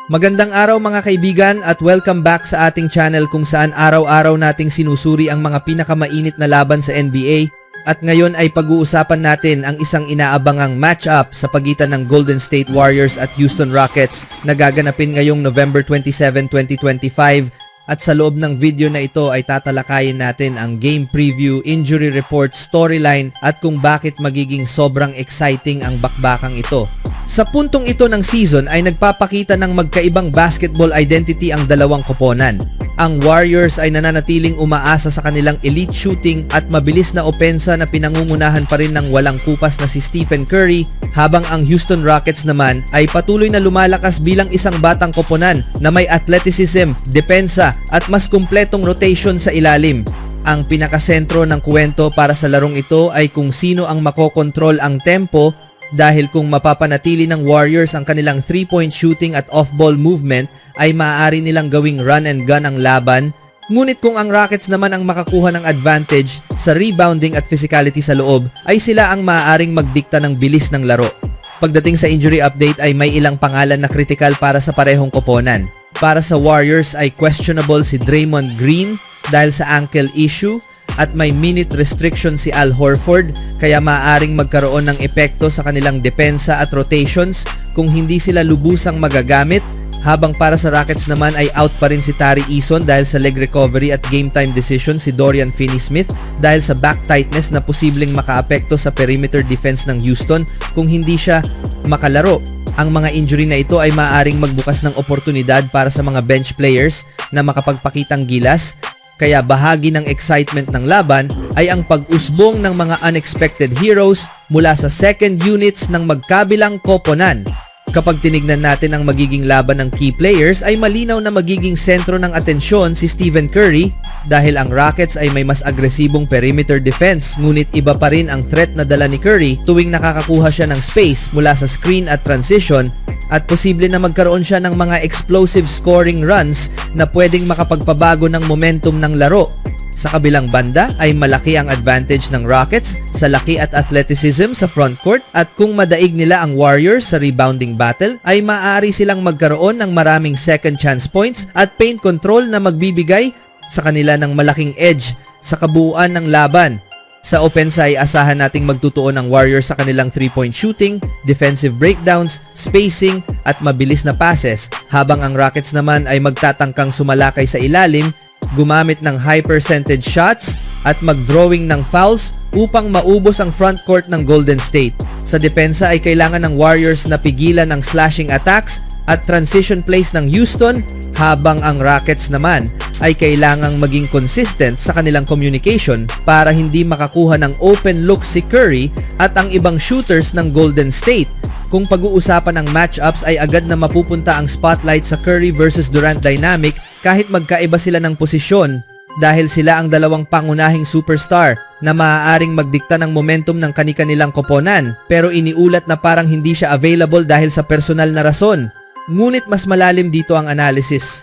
Magandang araw mga kaibigan at welcome back sa ating channel kung saan araw-araw nating sinusuri ang mga pinakamainit na laban sa NBA at ngayon ay pag-uusapan natin ang isang inaabangang match-up sa pagitan ng Golden State Warriors at Houston Rockets na gaganapin ngayong November 27, 2025 at sa loob ng video na ito ay tatalakayin natin ang game preview, injury report, storyline at kung bakit magiging sobrang exciting ang bakbakang ito. Sa puntong ito ng season ay nagpapakita ng magkaibang basketball identity ang dalawang koponan. Ang Warriors ay nananatiling umaasa sa kanilang elite shooting at mabilis na opensa na pinangungunahan pa rin ng walang kupas na si Stephen Curry, habang ang Houston Rockets naman ay patuloy na lumalakas bilang isang batang koponan na may athleticism, depensa at mas kumpletong rotation sa ilalim. Ang pinakasentro ng kwento para sa larong ito ay kung sino ang makokontrol ang tempo, dahil kung mapapanatili ng Warriors ang kanilang 3-point shooting at off-ball movement ay maaari nilang gawing run and gun ang laban. Ngunit kung ang Rockets naman ang makakuha ng advantage sa rebounding at physicality sa loob, ay sila ang maaaring magdikta ng bilis ng laro. Pagdating sa injury update ay may ilang pangalan na kritikal para sa parehong koponan. Para sa Warriors ay questionable si Draymond Green dahil sa ankle issue, at may minute restriction si Al Horford kaya maaaring magkaroon ng epekto sa kanilang depensa at rotations kung hindi sila lubusang magagamit, habang para sa Rockets naman ay out pa rin si Tari Eason dahil sa leg recovery at game time decision si Dorian Finney-Smith dahil sa back tightness na posibleng makaapekto sa perimeter defense ng Houston kung hindi siya makalaro. Ang mga injury na ito ay maaaring magbukas ng oportunidad para sa mga bench players na makapagpakitang gilas. Kaya bahagi ng excitement ng laban ay ang pag-usbong ng mga unexpected heroes mula sa second units ng magkabilang koponan. Kapag tinignan natin ang magiging laban ng key players ay malinaw na magiging sentro ng atensyon si Stephen Curry dahil ang Rockets ay may mas agresibong perimeter defense, ngunit iba pa rin ang threat na dala ni Curry tuwing nakakakuha siya ng space mula sa screen at transition, at posible na magkaroon siya ng mga explosive scoring runs na pwedeng makapagpabago ng momentum ng laro. Sa kabilang banda ay malaki ang advantage ng Rockets sa laki at athleticism sa frontcourt, at kung madaig nila ang Warriors sa rebounding battle ay maaari silang magkaroon ng maraming second chance points at paint control na magbibigay sa kanila ng malaking edge sa kabuuan ng laban. Sa opensa ay asahan nating magtutuon ang Warriors sa kanilang 3-point shooting, defensive breakdowns, spacing at mabilis na passes, habang ang Rockets naman ay magtatangkang sumalakay sa ilalim, gumamit ng high percentage shots at mag-drawing ng fouls upang maubos ang frontcourt ng Golden State. Sa depensa ay kailangan ng Warriors na pigilan ang slashing attacks at transition plays ng Houston, habang ang Rockets naman ay kailangang maging consistent sa kanilang communication para hindi makakuha ng open looks si Curry at ang ibang shooters ng Golden State. Kung pag-uusapan ng matchups ay agad na mapupunta ang spotlight sa Curry versus Durant dynamic kahit magkaiba sila ng posisyon, dahil sila ang dalawang pangunahing superstar na maaaring magdikta ng momentum ng kani-kanilang koponan, pero iniulat na parang hindi siya available dahil sa personal na rason. Ngunit mas malalim dito ang analysis.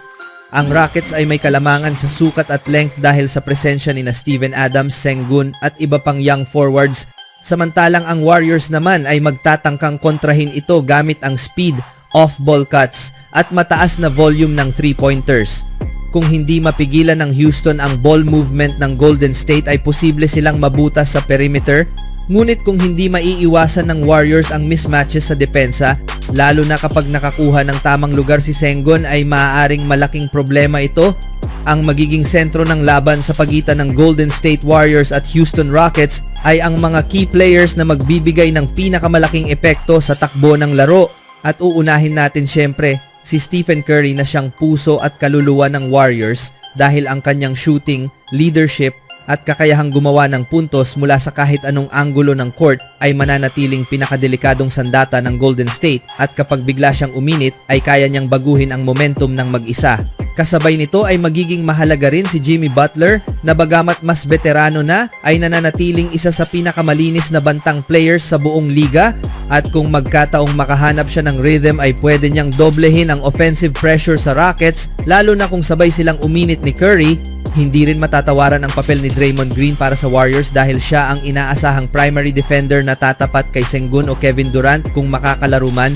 Ang Rockets ay may kalamangan sa sukat at length dahil sa presensya ni na Steven Adams, Sengun at iba pang young forwards, samantalang ang Warriors naman ay magtatangkang kontrahin ito gamit ang speed, off-ball cuts at mataas na volume ng 3-pointers. Kung hindi mapigilan ng Houston ang ball movement ng Golden State ay posible silang mabutas sa perimeter, ngunit kung hindi maiiwasan ng Warriors ang mismatches sa depensa, lalo na kapag nakakuha ng tamang lugar si Sengun, ay maaaring malaking problema ito. Ang magiging sentro ng laban sa pagitan ng Golden State Warriors at Houston Rockets ay ang mga key players na magbibigay ng pinakamalaking epekto sa takbo ng laro, at uunahin natin syempre si Stephen Curry na siyang puso at kaluluwa ng Warriors dahil ang kanyang shooting, leadership at kakayahang gumawa ng puntos mula sa kahit anong anggulo ng court ay mananatiling pinakadelikadong sandata ng Golden State, at kapag bigla siyang uminit ay kaya niyang baguhin ang momentum ng mag-isa. Kasabay nito ay magiging mahalaga rin si Jimmy Butler na bagamat mas veterano na ay nananatiling isa sa pinakamalinis na bantang players sa buong liga, at kung magkataong makahanap siya ng rhythm ay pwede niyang doblehin ang offensive pressure sa Rockets, lalo na kung sabay silang uminit ni Curry. Hindi rin matatawaran ang papel ni Draymond Green para sa Warriors dahil siya ang inaasahang primary defender na tatapat kay Sengun o Kevin Durant kung makakalaro man.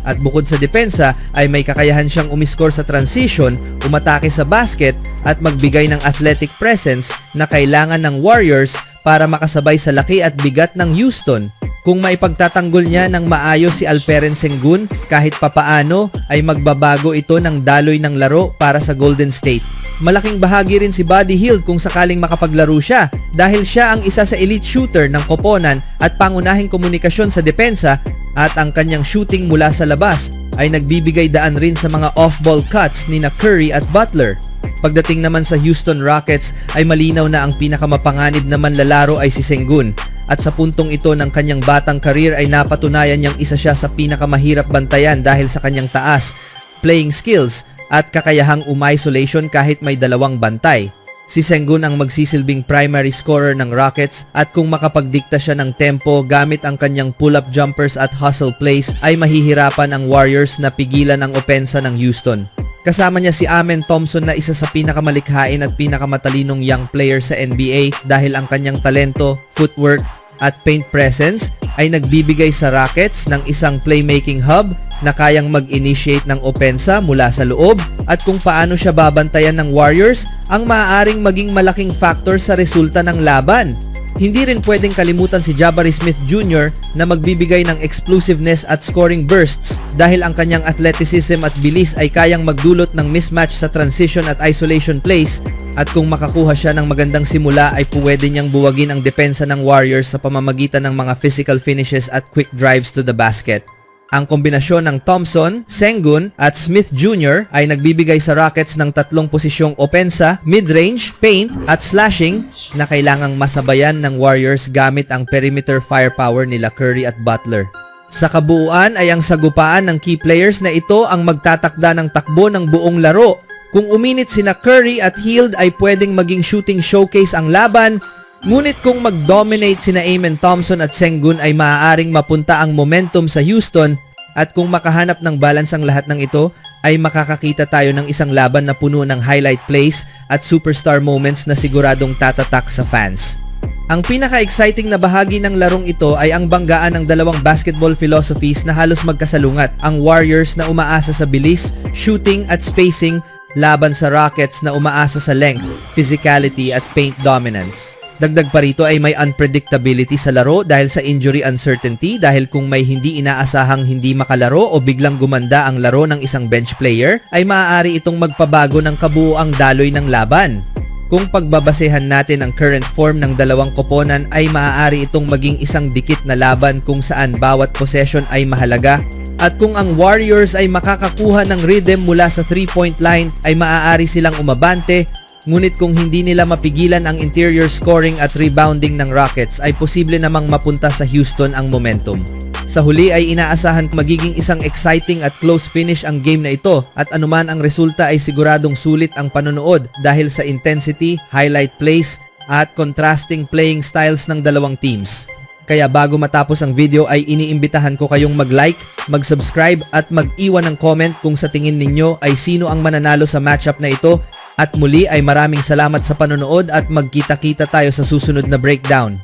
At bukod sa depensa ay may kakayahan siyang umiscore sa transition, umatake sa basket at magbigay ng athletic presence na kailangan ng Warriors para makasabay sa laki at bigat ng Houston. Kung maipagtatanggol niya ng maayos si Alperen Sengun, kahit papaano ay magbabago ito ng daloy ng laro para sa Golden State. Malaking bahagi rin si Buddy Hield kung sakaling makapaglaro siya dahil siya ang isa sa elite shooter ng koponan at pangunahing komunikasyon sa depensa at ang kanyang shooting mula sa labas ay nagbibigay daan rin sa mga off-ball cuts ni Curry at Butler. Pagdating naman sa Houston Rockets ay malinaw na ang pinakamapanganib na manlalaro ay si Sengun at sa puntong ito ng kanyang batang career ay napatunayan niyang isa siya sa pinakamahirap bantayan dahil sa kanyang taas, playing skills at kakayahang umisolation kahit may dalawang bantay. Si Sengun ang magsisilbing primary scorer ng Rockets at kung makapagdikta siya ng tempo gamit ang kanyang pull-up jumpers at hustle plays ay mahihirapan ang Warriors na pigilan ang opensa ng Houston. Kasama niya si Amen Thompson na isa sa pinakamalikhain at pinakamatalinong young player sa NBA dahil ang kanyang talento, footwork at paint presence ay nagbibigay sa Rockets ng isang playmaking hub na kayang mag-initiate ng opensa mula sa loob at kung paano siya babantayan ng Warriors ang maaaring maging malaking factor sa resulta ng laban. Hindi rin pwedeng kalimutan si Jabari Smith Jr. na magbibigay ng explosiveness at scoring bursts dahil ang kanyang athleticism at bilis ay kayang magdulot ng mismatch sa transition at isolation plays at kung makakuha siya ng magandang simula ay pwede niyang buwagin ang depensa ng Warriors sa pamamagitan ng mga physical finishes at quick drives to the basket. Ang kombinasyon ng Thompson, Sengun at Smith Jr. ay nagbibigay sa Rockets ng tatlong posisyong opensa, mid-range, paint at slashing na kailangang masabayan ng Warriors gamit ang perimeter firepower nila Curry at Butler. Sa kabuuan ay ang sagupaan ng key players na ito ang magtatakda ng takbo ng buong laro. Kung uminit sina Curry at Hield ay pwedeng maging shooting showcase ang laban. Ngunit kung mag-dominate sina Amen Thompson at Sengun ay maaaring mapunta ang momentum sa Houston at kung makahanap ng balance ang lahat ng ito ay makakakita tayo ng isang laban na puno ng highlight plays at superstar moments na siguradong tatatak sa fans. Ang pinaka-exciting na bahagi ng larong ito ay ang banggaan ng dalawang basketball philosophies na halos magkasalungat, ang Warriors na umaasa sa bilis, shooting at spacing laban sa Rockets na umaasa sa length, physicality at paint dominance. Dagdag pa rito ay may unpredictability sa laro dahil sa injury uncertainty dahil kung may hindi inaasahang hindi makalaro o biglang gumanda ang laro ng isang bench player ay maaari itong magpabago ng kabuuang daloy ng laban. Kung pagbabasehan natin ang current form ng dalawang koponan ay maaari itong maging isang dikit na laban kung saan bawat possession ay mahalaga at kung ang Warriors ay makakakuha ng rhythm mula sa 3-point line ay maaari silang umabante. Ngunit kung hindi nila mapigilan ang interior scoring at rebounding ng Rockets ay posible namang mapunta sa Houston ang momentum. Sa huli ay inaasahan magiging isang exciting at close finish ang game na ito at anuman ang resulta ay siguradong sulit ang panonood dahil sa intensity, highlight plays at contrasting playing styles ng dalawang teams. Kaya bago matapos ang video ay iniimbitahan ko kayong mag-like, mag-subscribe at mag-iwan ng comment kung sa tingin ninyo ay sino ang mananalo sa matchup na ito. At muli ay maraming salamat sa panonood at magkita-kita tayo sa susunod na breakdown.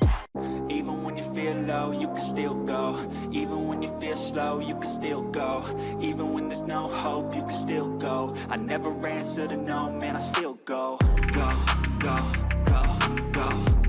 Even when you feel low, you can still go. Even when you feel slow, you can still go. Even when there's no hope, you can still go. I never answer to no, man, I still go. Go, go, go, go.